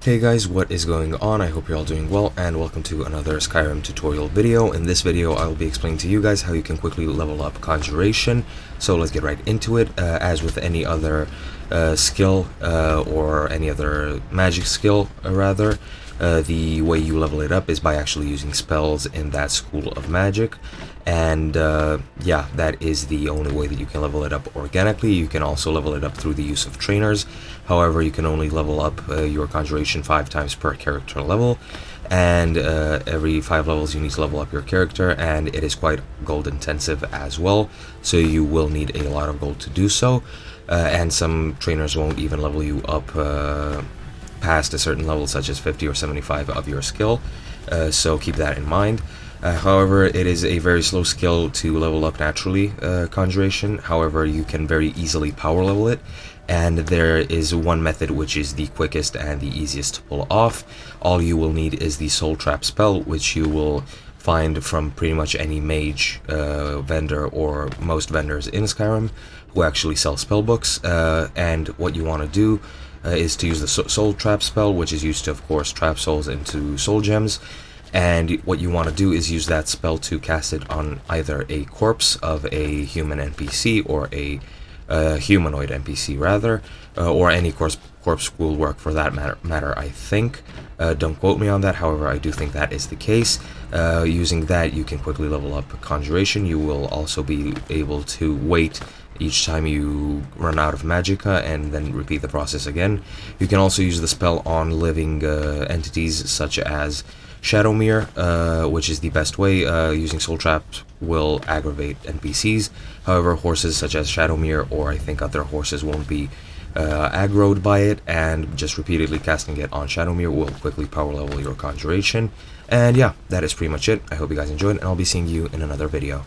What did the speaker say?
Hey guys, what is going on? I hope you're all doing well, and welcome to another Skyrim tutorial video. In this video, I will be explaining to you guys how you can quickly level up Conjuration. So let's get right into it. As with any other skill or any other magic skill, rather, the way you level it up is by actually using spells in that school of magic. And yeah, that is the only way that you can level it up organically. You can also level it up through the use of trainers. However, you can only level up your Conjuration 5 times per character level, and every 5 levels you need to level up your character, and it is quite gold intensive as well, so you will need a lot of gold to do so, and some trainers won't even level you up past a certain level, such as 50 or 75 of your skill, so keep that in mind. However, it is a very slow skill to level up naturally, Conjuration. However, you can very easily power level it, and there is one method which is the quickest and the easiest to pull off. All you will need is the Soul Trap spell, which you will find from pretty much any mage vendor or most vendors in Skyrim who actually sell spell books. And what you want to do is to use the Soul Trap spell, which is used to, of course, trap souls into soul gems. And what you want to do is use that spell to cast it on either a corpse of a human NPC or a humanoid NPC, rather, or any corpse will work for that matter, I think. Don't quote me on that, however, I do think that is the case. Using that, you can quickly level up Conjuration. You will also be able to wait each time you run out of magicka and then repeat the process again. You can also use the spell on living entities such as Shadowmere, which is the best way. Using Soul Traps will aggravate NPCs. However, horses such as Shadowmere, or I think other horses, won't be aggroed by it, and just repeatedly casting it on Shadowmere will quickly power level your Conjuration. And yeah, that is pretty much it. I hope you guys enjoyed, and I'll be seeing you in another video.